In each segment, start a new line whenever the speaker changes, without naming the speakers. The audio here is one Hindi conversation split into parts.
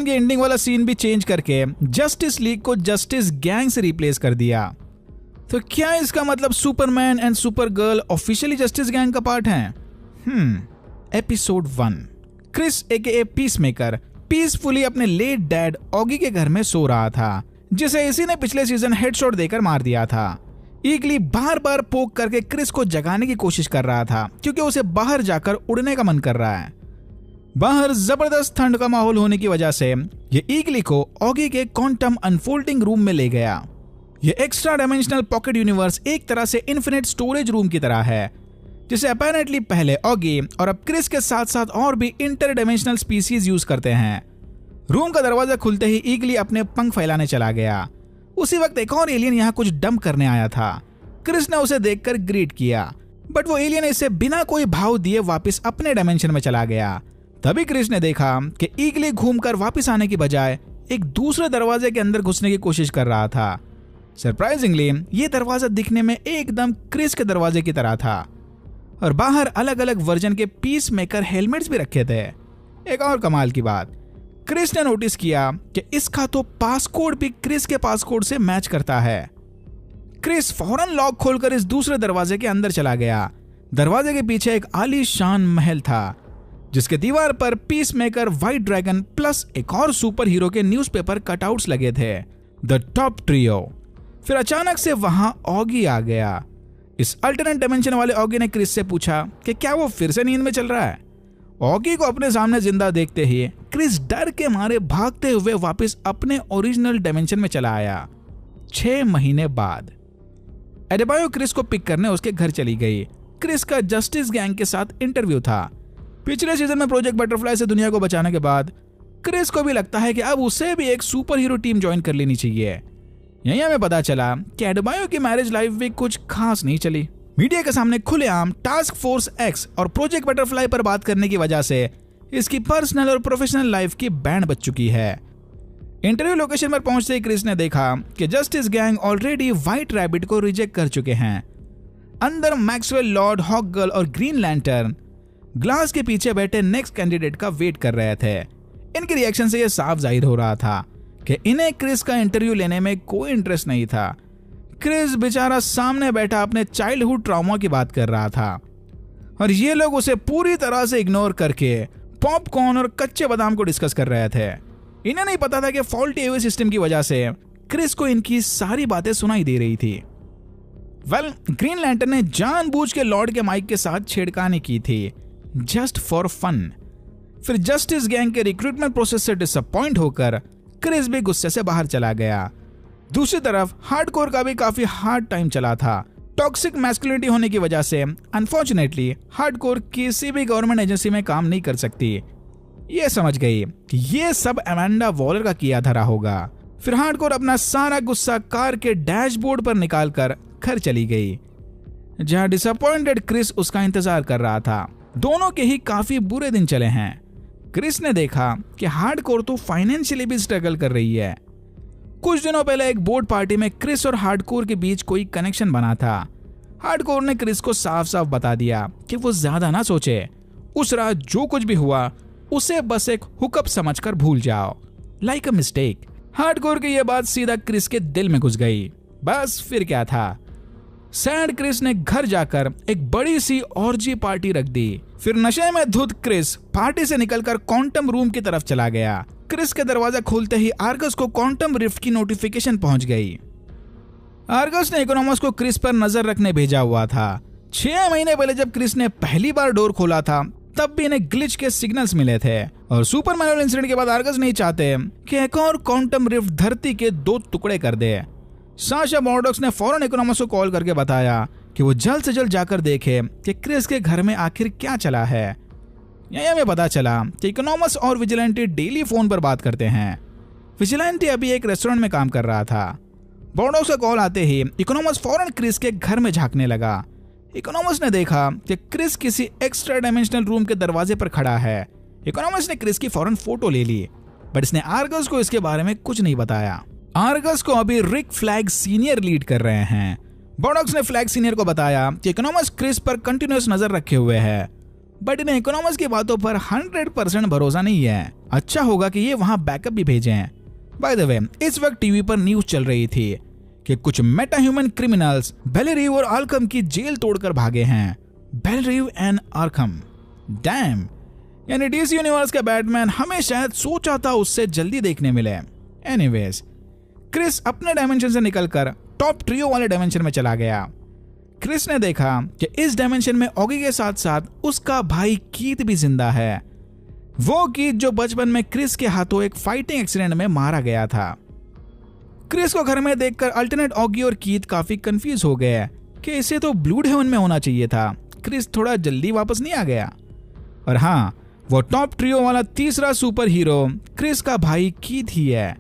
की एंडिंग वाला सीन भी चेंज करके जस्टिस लीग को जस्टिस गैंग से रिप्लेस कर दिया। तो क्या इसका मतलब Superman and super girl officially justice gang का पार्ट हैं? एपिसोड 1। क्रिस एके पीसमेकर पीसफुली अपने लेट डैड ऑगी के घर में सो रहा था, जिसे इसी ने पिछले सीजन हेडशॉट देकर मार दिया था। ईगली बार बार पोक करके क्रिस को जगाने की कोशिश कर रहा था क्योंकि उसे बाहर जाकर उड़ने का मन कर रहा है। बाहर जबरदस्त ठंड का माहौल होने की वजह से ये ईगली को ऑगी के क्वांटम अनफोल्डिंग रूम में ले गया। ये एक्स्ट्रा डायमेंशनल पॉकेट यूनिवर्स एक तरह से इन्फिनिट स्टोरेज रूम की तरह है, जिसे अपेरेंटली पहले ऑगी और अब क्रिस के साथ साथ और भी इंटर डायमेंशनल स्पीसीज यूज करते हैं। रूम का दरवाजा खुलते ही ईगली अपने पंख फैलाने चला गया। उसी वक्त एक और एलियन यहाँ कुछ डंप करने आया था। क्रिस ने उसे देखकर ग्रीट किया, बट वो एलियन इसे बिना कोई भाव दिए वापस अपने डायमेंशन में चला गया। तभी क्रिस ने देखा कि ईगली घूमकर वापस आने की बजाय एक दूसरे दरवाजे के अंदर घुसने की कोशिश कर रहा था। सरप्राइजिंगली ये दरवाजा दिखने में एकदम क्रिस के दरवाजे की तरह था और बाहर अलग अलग वर्जन के पीसमेकर हेलमेट्स भी रखे थे। एक और कमाल की बात, क्रिस ने नोटिस किया कि इसका तो पासकोड भी क्रिस के पासकोड से मैच करता है। क्रिस फौरन लॉक खोलकर इस दूसरे दरवाजे के अंदर चला गया। दरवाजे के पीछे एक आलीशान महल था, जिसके दीवार पर पीसमेकर, व्हाइट ड्रैगन प्लस एक और सुपर हीरो के न्यूज़पेपर कटआउट्स लगे थे, द टॉप ट्रियो। फिर अचानक से वहां ऑगी आ गया। इस अल्टरनेट डायमेंशन वाले ऑगी ने क्रिस से पूछा कि क्या वो फिर से नींद में चल रहा है। ऑगी को अपने सामने जिंदा देखते ही क्रिस डर के मारे भागते हुए वापस अपने ओरिजिनल डायमेंशन में चला आया। 6 महीने बाद एडेबायो क्रिस को पिक करने उसके घर चली गई। क्रिस का जस्टिस गैंग के साथ इंटरव्यू था। पिछले सीजन में प्रोजेक्ट बटरफ्लाई से दुनिया को बचाने के बाद क्रिस को भी लगता है कि अब उसे भी एक सुपर हीरो टीम ज्वाइन कर लेनी चाहिए। यहीं हमें पता चला कि एडेबायो की मैरिज लाइफ भी कुछ खास नहीं चली। मीडिया के सामने खुलेआम टास्क फोर्स एक्स और प्रोजेक्ट बटरफ्लाई पर बात करने की वजह से इसकी पर्सनल और प्रोफेशनल लाइफ की बैंड बज चुकी है। इंटरव्यू लोकेशन पर पहुंचते ही क्रिस ने देखा कि justice gang already white rabbit को रिजेक्ट कर चुके हैं। अंदर मैक्सवेल लॉर्ड, हॉक गर्ल और ग्रीन लैंटर्न ग्लास के पीछे बैठे नेक्स्ट कैंडिडेट का वेट कर रहे थे। इनके रिएक्शन से यह साफ जाहिर हो रहा था कि इन्हें क्रिस का इंटरव्यू लेने में कोई इंटरेस्ट नहीं था। क्रिस बेचारा सामने बैठा अपने चाइल्डहुड ट्रॉमा की बात कर रहा था और ये लोग उसे पूरी तरह से इग्नोर करके पॉपकॉर्न और कच्चे बादाम को डिस्कस कर रहे थे। इन्हें नहीं पता था कि फॉल्टी एवे सिस्टम की वजह से क्रिस को इनकी सारी बातें सुनाई दे रही थी। ग्रीन लैंटर्न ने जानबूझ के लॉर्ड के माइक के साथ छेड़खानी की थी, जस्ट फॉर फन। फिर जस्टिस गैंग के रिक्रूटमेंट प्रोसेस से डिसअपॉइंट होकर क्रिस भी गुस्से से बाहर चला गया। दूसरी तरफ हार्डकोर का भी काफी हार्ड टाइम चला था। टॉक्सिक मैस्कुलिनिटी होने की वजह से अनफॉर्चुनेटली हार्डकोर किसी भी गवर्नमेंट एजेंसी में काम नहीं कर सकती। ये समझ गई कि ये सब अमेंडा वॉलर का किया धरा होगा। फिर हार्डकोर अपना सारा गुस्सा कार के डैशबोर्ड पर निकालकर घर चली गई, जहां डिसअपॉइंटेड क्रिस उसका इंतजार कर रहा था। दोनों के ही काफी बुरे दिन चले हैं। क्रिस ने देखा कि हार्डकोर तो फाइनेंशियली भी स्ट्रगल कर रही है। कुछ दिनों पहले एक बोर्ड पार्टी में क्रिस और हार्डकोर के बीच कोई कनेक्शन बना था। हार्डकोर ने क्रिस को साफ साफ बता दिया कि वो ज्यादा ना सोचे, उस रात जो कुछ भी हुआ उसे बस एक हुकअप समझकर भूल जाओ, लाइक अ मिस्टेक। हार्डकोर की यह बात सीधा क्रिस के दिल में घुस गई। बस फिर क्या था, सैड क्रिस ने घर जाकर एक बड़ी सी ऑर्जी पार्टी रख दी। फिर नशे में धुत क्रिस पार्टी से निकलकर क्वांटम रूम की तरफ चला गया। क्रिस के दरवाजा खोलते ही आर्गस को क्वांटम रिफ्ट की नोटिफिकेशन पहुंच गई। आर्गस ने इकोनॉमस को क्रिस पर नजर रखने भेजा हुआ था। 6 महीने पहले जब क्रिस ने पहली बार डोर खोला था तब भी इन्हें ग्लिच के सिग्नल्स मिले थे और सुपरमैन इंसिडेंट के बाद आर्गस नहीं चाहते कि एक और क्वांटम रिफ्ट धरती के 2 टुकड़े कर दे। साशा मॉर्डॉक्स ने फौरन इकोनॉमस को कॉल करके बताया कि वो जल्द से जल्द जाकर देखे कि क्रिस के घर में आखिर क्या चला है। यही हमें पता चला कि इकोनॉमस और विजिलेंटी डेली फोन पर बात करते हैं। विजिलेंटी अभी एक रेस्टोरेंट में काम कर रहा था। मॉर्डॉक्स का कॉल आते ही इकोनॉमस फौरन क्रिस के घर में झांकने लगा। इकोनॉमस ने देखा कि क्रिस किसी एक्स्ट्रा डायमेंशनल रूम के दरवाजे पर खड़ा है। इकोनॉमस ने क्रिस की फौरन फोटो ले ली, बट इसने आर्गस को इसके बारे में कुछ नहीं बताया। आर्गस को अभी रिक फ्लैग सीनियर लीड कर रहे हैं। मॉर्डॉक्स ने फ्लैग सीनियर को बताया कि इकोनॉमस क्रिस पर कंटिन्यूअस नजर रखे हुए है, बट इन्हें इकोनॉमस की बातों पर 100% भरोसा नहीं है। अच्छा होगा कि ये वहां बैकअप भी भेजें। बाय द वे, इस वक्त टीवी पर न्यूज चल रही थी कि कुछ मेटा ह्यूमन क्रिमिनल्स बेलरिव और आर्कम की जेल तोड़कर भागे हैं। बेलरिव एंड आर्कम, डैम। यानी डीसी यूनिवर्स का बैटमैन हमें शायद सोचा था उससे जल्दी देखने मिले। एनीवेज, क्रिस अपने डायमेंशन से निकलकर टॉप ट्रियो वाले डायमेंशन में चला गया। क्रिस ने देखा कि इस डायमेंशन में ऑगी के साथ साथ उसका भाई कीथ भी जिंदा है। वो कीथ जो बचपन में क्रिस के हाथों एक फाइटिंग एक्सीडेंट में मारा गया था। क्रिस को घर में देखकर अल्टरनेट ऑगी और कीथ काफी कंफ्यूज हो गए कि इसे तो ब्लूड हेवन में होना चाहिए था। क्रिस थोड़ा जल्दी वापस नहीं आ गया। और हाँ, वो टॉप ट्रियो वाला तीसरा सुपर हीरो क्रिस का भाई कीथ ही है।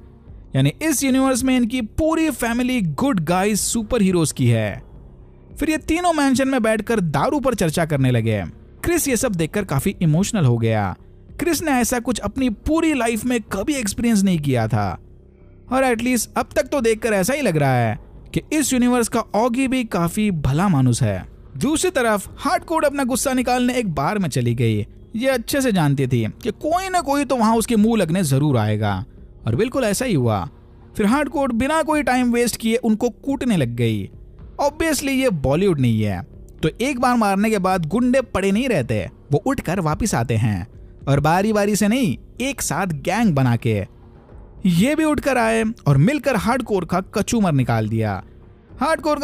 यानी इस यूनिवर्स में इनकी पूरी family good guys super heroes की है। फिर ये तीनों मैंशन में बैठकर दारू पर चर्चा करने लगे। क्रिस ये सब देखकर काफी इमोशनल हो गया। क्रिस ने ऐसा कुछ अपनी पूरी लाइफ में कभी एक्सपीरियंस नहीं किया था, और एटलीस्ट अब तक तो देखकर ऐसा ही लग रहा है कि इस यूनिवर्स का ऑगी भी काफी भला मानुस है। दूसरी तरफ हार्डकोर अपना गुस्सा निकालने एक बार में चली गई। ये अच्छे से जानती थी कि कोई ना कोई तो वहां उसके मुंह लगने जरूर आएगा, और बिल्कुल ऐसा ही हुआ। फिर हार्डकोर बिना कोई टाइम वेस्ट किए उनको कूटने लग गई। ऑब्वियसली ये बॉलीवुड नहीं है, तो एक बार मारने के बाद गुंडे पड़े नहीं रहते, वो उठकर वापिस आते हैं, और बारी बारी से नहीं, एक साथ गैंग बना के। ये भी उठकर आए और मिलकर हार्डकोर का कचूमर निकाल दिया। हार्डकोर